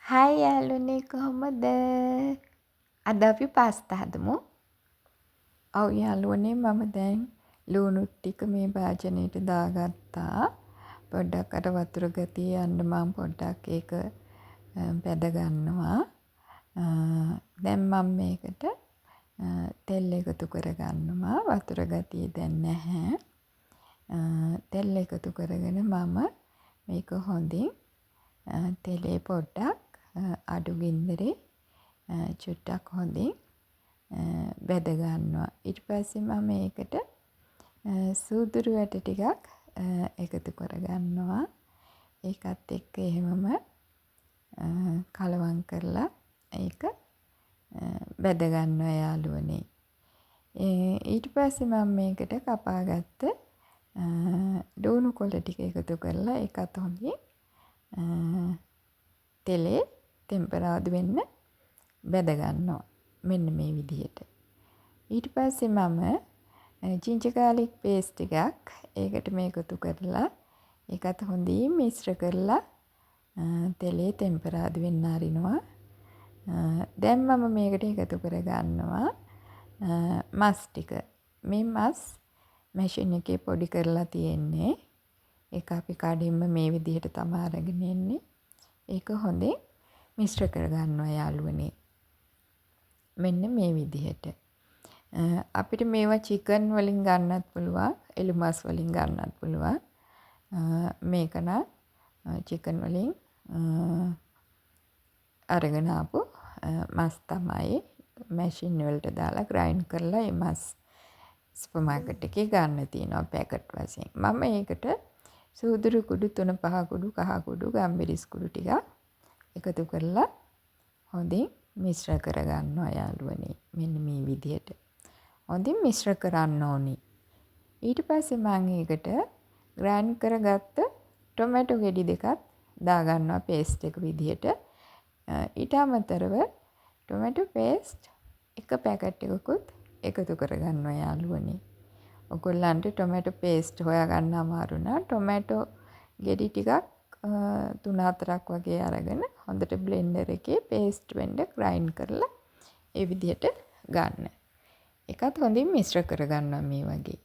Hi යාළුවනේ කොහොමද? අද අපි පාස්තා හදමු. ඔව් යාළුවනේ මම දැන් ලුණු ටික මේ භාජනයට දාගත්තා. පොඩ්ඩක් අර වතුර ගතිය යන්න මම පොඩ්ඩක් ඒක බැද ගන්නවා. දැන් මම මේකට තෙල් එකතු කරගන්නවා. වතුර ගතිය දැන් නැහැ. තෙල් එකතු කරගෙන මම මේක හොඳින් තෙලේ පොඩ්ඩක් අඩු ගින්දරේ චුට්ටක් හොඳින් බැද ගන්නවා. ඊට පස්සේ මම මේකට සූදුරු වැට ටිකක් එකතු කරගන්නවා. ඒකත් එක්ක එහෙමම කලවම් කරලා ඒක බැද ගන්නවා යාළුවනේ. ඊට පස්සේ මම මේකට කපාගත්ත ඩෝණු කොළ ටික එකතු කරලා ඒකත් හොඳින් තෙලේ ටෙම්පරාදු වෙන්න බැද ගන්නවා. මෙන්න මේ විදිහට. ඊට පස්සේ මම ජින්ජර් ගාර්ලික් පේස්ට් එකක් ඒකට මේකතු කරලා ඒකත් හොඳින් මිශ්‍ර කරලා තෙලේ ටෙම්පරාදු වෙන්න අරිනවා. දැන් මම මේකට එකතු කරගන්නවා මස් ටික. මේ මස් මැෂින් එකේ පොඩි කරලා තියෙන්නේ. ඒක අපි කඩින්ම මේ විදිහට තමයි අරගෙන එන්නේ. ඒක හොඳින් මිශ්‍ර කරගන්නවා යාළුවනේ. මෙන්න මේ විදිහට. අපිට මේවා චිකන් වලින් ගන්නත් පුළුවන්, එළු මස් වලින් ගන්නත් පුළුවන්. මේක නම් චිකන් වලින් අරගෙන ආපු මස් තමයි මැෂින් වලට දාලා ග්‍රයින්ඩ් කරලා ඒ මස් සුපර් මාකට් එකේ ගන්න තියෙනවා පැකට් වශයෙන්. මම ඒකට සූදුරු කුඩු 3-5 කුඩු, කහ කුඩු, ගම්බිරිස් කුඩු ටික එකතු කරලා හොඳින් මිශ්‍ර කරගන්නවා යාළුවනේ. මෙන්න මේ විදිහට. හොඳින් මිශ්‍ර කරන්න ඕනි. ඊට පස්සේ මම ඒකට ග්‍රයින්ඩ් කරගත්ත ටොමැටෝ ගෙඩි දෙකක් දාගන්නවා පේස්ට් එක විදිහට. ඊට අමතරව ටොමැටෝ පේස්ට් එක පැකට් එකකුත් එකතු කරගන්නවා යාළුවනේ. ඔයගොල්ලන්ට ටොමැටෝ පේස්ට් හොයාගන්න අමාරු නම් ටොමැටෝ ගෙඩි ටිකක් 3-4ක් වගේ අරගෙන හොඳට බ්ලෙන්ඩර් එකේ පේස්ට් වෙන්න ග්‍රයින්ඩ් කරලා ඒ විදිහට ගන්න. ඒකත් හොඳින් මිශ්‍ර කරගන්නවා මේ වගේ.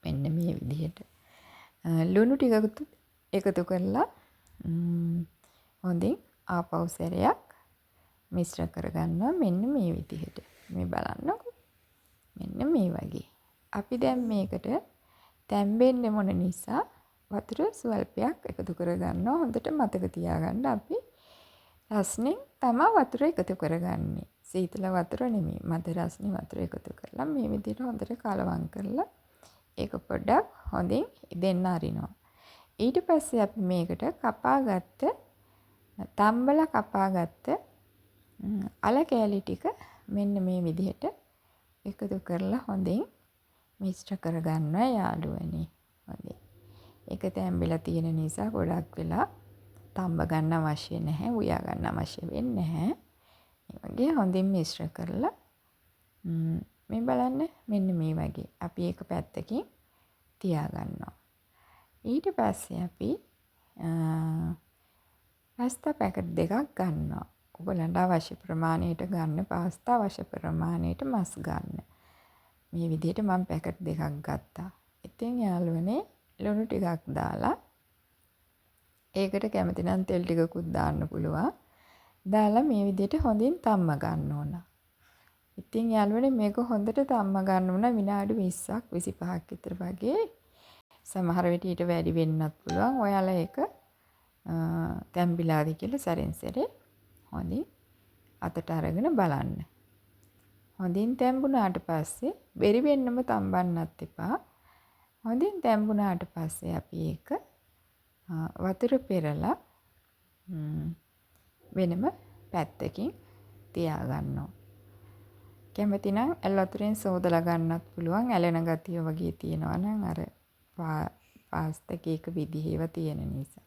මෙන්න මේ විදිහට. ලුණු ටිකකුත් එකතු කරලා හොඳින් ආපහු සැරයක් මිශ්‍ර කරගන්නවා මෙන්න මේ විදිහට. මේ බලන්නකො. මෙන්න මේ වගේ. අපි දැන් මේකට තැම්බෙන්න මොන නිසා වතුර ස්වල්පයක් එකතු කරගන්නවා. හොඳට මතක තියාගන්න අපි රස්නෙන් තමයි වතුර එකතු කරගන්නේ. සීතල වතුර නෙමෙයි. මද රස්නේ වතුර එකතු කරලා මේ විදිහට හොඳට කලවම් කරලා ඒක පොඩ්ඩක් හොඳින් ඉදෙන්න අරිනවා. ඊට පස්සේ අපි මේකට කපාගත්ත තම්බලා කපාගත්ත අල කෑලි ටික මෙන්න මේ විදිහට එකතු කරලා හොඳින් මිශ්‍ර කරගන්නවා යාළුවනේ. හොඳින්. ඒක තැම්බිලා තියෙන නිසා ගොඩක් වෙලා තම්බ ගන්න අවශ්‍ය නැහැ, උයා ගන්න අවශ්‍ය වෙන්නේ නැහැ. මේ වගේ හොඳින් මිශ්‍ර කරලා මේ බලන්න මෙන්න මේ වගේ අපි ඒක පැත්තකින් තියාගන්නවා. ඊට පස්සේ අපි පාස්තා පැකට් දෙකක් ගන්නවා. ඔයගොල්ලන්ට අවශ්‍ය ප්‍රමාණයට ගන්න පාස්තා අවශ්‍ය ප්‍රමාණයට මස් ගන්න. මේ විදිහට මම පැකට් දෙකක් ගත්තා. ඉතින් යාළුවනේ ලුණු ටිකක් දාලා ඒකට කැමති නම් තෙල් ටිකකුත් දාන්න පුළුවන්. දාලා මේ විදිහට හොඳින් තම්ම ගන්න ඕන. ඉතින් යාළුවනේ මේක හොඳට තම්ම ගන්න ඕන විනාඩි 20ක් 25ක් විතර වගේ. සමහර විට ඊට වැඩි වෙන්නත් පුළුවන්. ඔයාලා ඒක තැම්බිලාද කියලා සැරෙන් සැරේ හොඳින් අතට අරගෙන බලන්න. හොඳින් තැම්බුණාට පස්සේ බෙරි වෙන්නම තම්බන්නත් එපා. හොඳින් තැම්බුණාට පස්සේ අපි ඒක වතුර පෙරලා වෙනම පැත්තකින් තියාගන්නවා. කැමති නම් ඇල් වතුරෙන් සෝදලා ගන්නත් පුළුවන්. ඇලෙන ගතිය වගේ තියෙනවා නම් අර පාස්තා කේක විදිහේව තියෙන නිසා.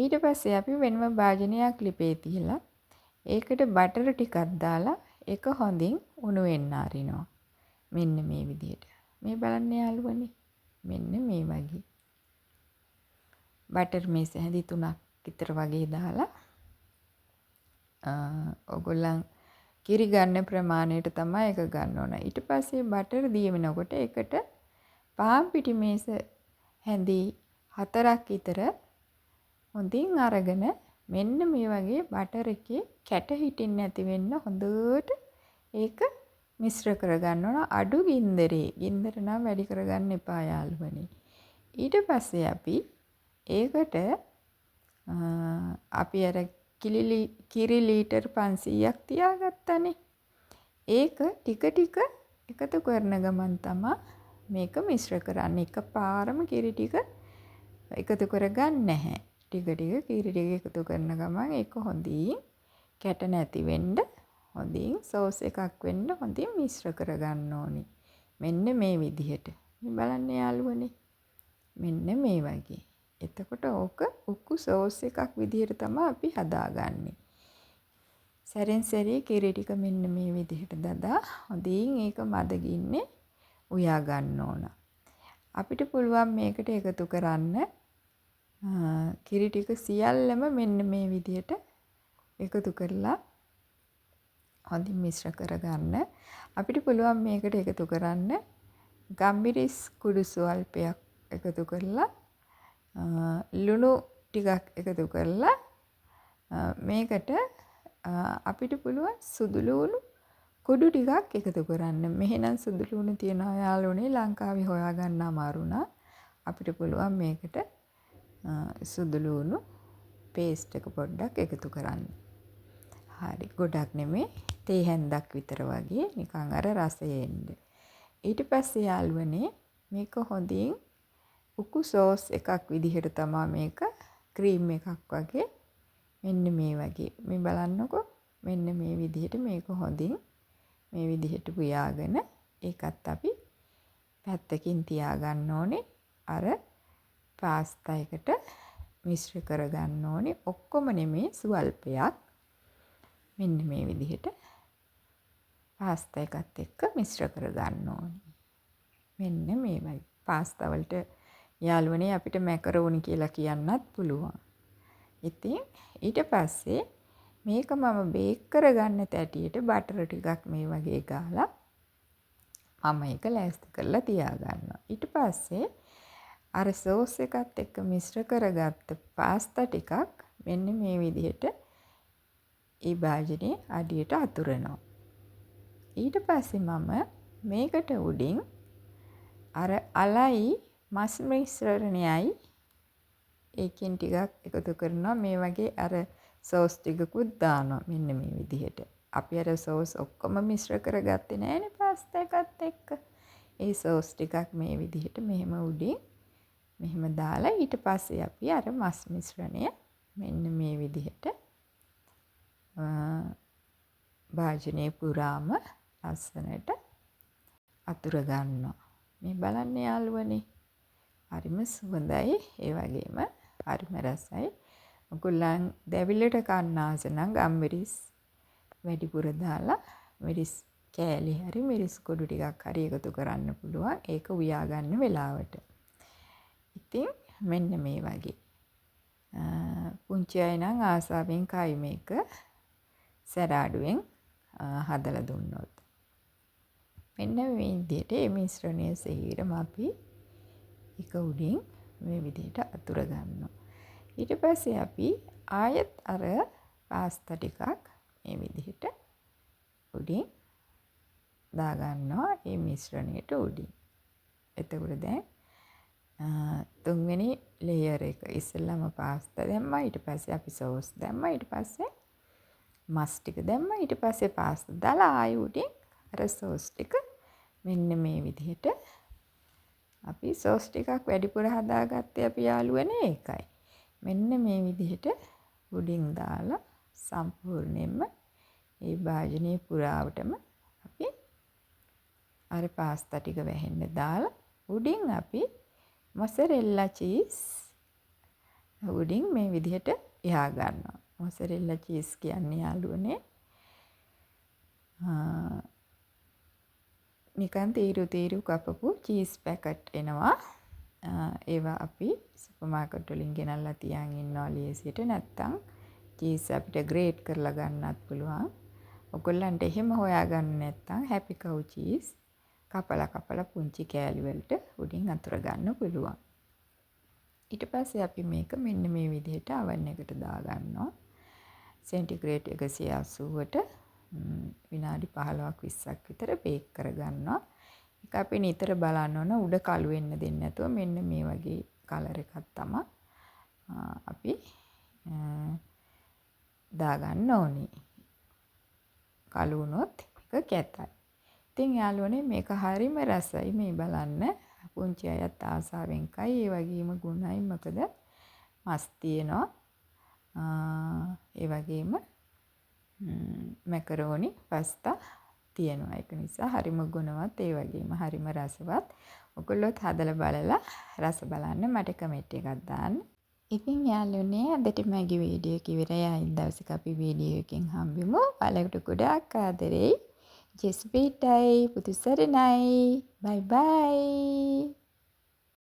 ඊට පස්සේ අපි වෙනම භාජනයක් ලිපේ තියලා ඒකට බටර් ටිකක් දාලා ඒක හොඳින් උණු වෙන්න අරිනවා. මෙන්න මේ විදිහට. මේ බලන්න යාළුවනේ. මෙන්න මේ වගේ. බටර් මේස හැඳි 3ක් විතර වගේ දාලා ඔයගොල්ලන් කිරි ගන්න ප්‍රමාණයට තමයි ඒක ගන්න ඕන. ඊට පස්සේ බටර් දියවෙනකොට ඒකට පාන් පිටි මේස හැඳි 4ක් විතර හොඳින් අරගෙන මෙන්න මේ වගේ බටර් එකේ කැට හිටින්න නැති වෙන්න හොඳට ඒක මිශ්‍ර කරගන්න ඕන. අඩු ගින්දරේ. ගින්දර නම් වැඩි කරගන්න එපා යාළුවනේ. ඊට පස්සේ අපි ඒකට අපි අර කිරි ලීටර් 500ක් තියාගත්තනේ. ඒක ටික ටික එකතු කරන ගමන් තමයි මේක මිශ්‍ර කරන්නේ. එකපාරම කිරි ටික එකතු කරගන්න නැහැ. ටික ටික කිරි ටික එකතු කරන ගමන් ඒක හොඳින් කැට නැති වෙන්න හොඳින් සෝස් එකක් වෙන්න හොඳින් මිශ්‍ර කරගන්න ඕනි. මෙන්න මේ විදිහට. මේ බලන්න යාළුවනේ. මෙන්න මේ වගේ. එතකොට ඕක උක්කු සෝස් එකක් විදිහට තමයි අපි හදාගන්නේ. සැරෙන් සැරේ කිරි ටික මෙන්න මේ විදිහට දදා හොඳින් ඒක මද ගින්නේ උයා ගන්න ඕන. අපිට පුළුවන් මේකට එකතු කරන්න කිරි ටික සියල්ලම මෙන්න මේ විදිහට එකතු කරලා හොඳින් මිශ්‍ර කරගන්න. අපිට පුළුවන් මේකට එකතු කරන්න ගම්මිරිස් කුඩු ස්වල්පයක් එකතු කරලා ලුණු ටිකක් එකතු කරලා මේකට අපිට පුළුවන් සුදු ලුණු කුඩු ටිකක් එකතු කරන්න. මෙහෙනම් සුදු ලුණු තියනවා යාළුවනේ ලංකාවේ හොයාගන්න අමාරු නා. අපිට පුළුවන් මේකට සුදු ලුණු පේස්ට් එක පොඩ්ඩක් එකතු කරන්න. හරි ගොඩක් නෙමෙයි තේ හැන්දක් විතර වගේ නිකන් අර රසය එන්න. ඊට පස්සේ යාළුවනේ මේක හොඳින් උකු සෝස් එකක් විදිහට තමයි මේක ක්‍රීම් එකක් වගේ මෙන්න මේ වගේ මේ බලන්නකෝ මෙන්න මේ විදිහට මේක හොඳින් මේ විදිහට පුයාගෙන ඒකත් අපි පැත්තකින් තියාගන්න ඕනේ. අර පාස්තා එකට මිශ්‍ර කරගන්න ඕනේ. ඔක්කොම නෙමේ ස්වල්පයක් මෙන්න මේ විදිහට පාස්තා එකත් එක්ක මිශ්‍ර කරගන්න ඕනේ. මෙන්න මේ වගේ පාස්තා වලට යාළුවනේ අපිට මැකරෝනි කියලා කියන්නත් පුළුවන්. ඉතින් ඊට පස්සේ මේක මම බේක් කරගන්න තැටියට බටර් ටිකක් මේ වගේ ගාලා මම ඒක ලෑස්ති කරලා තියාගන්නවා. ඊට පස්සේ අර සෝස් එකත් එක්ක මිශ්‍ර කරගත්ත පාස්තා ටිකක් මෙන්න මේ විදිහට ඒ භාජනයේ අඩියට අතුරනවා. ඊට පස්සේ මම මේකට උඩින් අර අලයි මස් මිශ්‍රණයයි ඒකෙන් ටිකක් එකතු කරනවා. මේ වගේ අර සෝස් ටිකකුත් දානවා මෙන්න මේ විදිහට. අපි අර සෝස් ඔක්කොම මිශ්‍ර කරගත්තේ නෑනේ පාස්තා එකත් එක්ක. ඒ සෝස් ටිකක් මේ විදිහට මෙහෙම උඩින් මෙහෙම දාලා ඊට පස්සේ අපි අර මස් මිශ්‍රණය මෙන්න මේ විදිහට භාජනයේ පුරාම ලස්සනට අතුර ගන්නවා. මේ බලන්න යාළුවනේ. හරිම සුවඳයි ඒ වගේම හරිම රසයි. ඔයගොල්ලන් දැවිල්ලට කන්න ආස නම් ගම්මිරිස් වැඩිපුර දාලා මිරිස් කෑලි හරි මිරිස් කොඩු ටිකක් හරි එකතු කරන්න පුළුවන්. ඒක උයා ගන්න වෙලාවට. ඉතින් මෙන්න මේ වගේ. පුංචි අය නම් ආසාවෙන් කයි මේක සැරාඩුවෙන් හදලා දුන්නොත්. මෙන්න මේ විදිහට මේ මිශ්‍රණය සෙහිරම අපි එක උඩින් මේ විදිහට අතුර ගන්නවා. ඊට පස්සේ අපි ආයෙත් අර පාස්තා ටිකක් මේ විදිහට උඩින් දා ගන්නවා මේ මිශ්‍රණයට උඩින්. එතකොට දැන් තුන්වෙනි ලේයර් එක ඉස්සෙල්ලාම පාස්තා දැම්මා. ඊට පස්සේ අපි සෝස් දැම්මා. ඊට පස්සේ මස් ටික දැම්මා. ඊට පස්සේ පාස්තා දාලා ආයෙ උඩින් අර සෝස් ටික මෙන්න මේ විදිහට අපි සෝස් ටිකක් වැඩිපුර හදාගත්තේ අපි යාළුවනේ ඒකයි. මෙන්න මේ විදිහට උඩින් දාලා සම්පූර්ණයෙන්ම මේ භාජනයේ පුරාවටම අපි අර පාස්තා ටික වැහෙන්න දාලා උඩින් අපි මොසරෙල්ලා චීස් උඩින් මේ විදිහට එහා ගන්නවා. මොසරෙල්ලා චීස් කියන්නේ යාළුවනේ නිකන් තීරු කපපු චීස් පැකට් එනවා. ඒවා අපි සුපර් මාකට් වලින් ගෙනල්ලා තියන් ඉන්නවා ලේසියට. නැත්තම් චීස් අපිට ග්‍රේට් කරලා ගන්නත් පුළුවන්. ඔයගොල්ලන්ට එහෙම හොයාගන්න නැත්නම් හැපි කව් චීස් කපලා පුංචි කෑලි වලට උඩින් අතුර ගන්න පුළුවන්. ඊට පස්සේ අපි මේක මෙන්න මේ විදිහට oven එකට දාගන්නවා. සෙන්ටිග්‍රේඩ් 180ට විනාඩි 15ක් 20ක් විතර බේක් කරගන්නවා. ඒක අපි නිතර බලන්න ඕන උඩ කළු වෙන්න දෙන්නේ නැතුව මෙන්න මේ වගේ කලර් එකක් තමයි අපි දාගන්න ඕනේ. කළු වුණොත් ඒක කැතයි. ඉතින් යාළුවනේ මේක හරිම රසයි මේ බලන්න. පුංචි අයත් ආසාවෙන් කයි. ඒ වගේම ගුණයි මොකද මස් තියෙනවා. ඒ වගේම මැකරෝනි පාස්තා තියෙනවා. ඒක නිසා හරිම ගුණවත් ඒ වගේම හරිම රසවත්. ඔයගොල්ලොත් හදලා බලලා රස බලන්න මට කමෙන්ට් එකක් දාන්න. ඉතින් යාළුවනේ අදට මගේ වීඩියෝ එක ඉවරයි. ආයෙත් දවසක අපි වීඩියෝ එකකින් හම්බෙමු. ඔයාලට ගොඩාක් ආදරෙයි. ජෙස්පීටයි පුතු සරණයි. බයි බයි.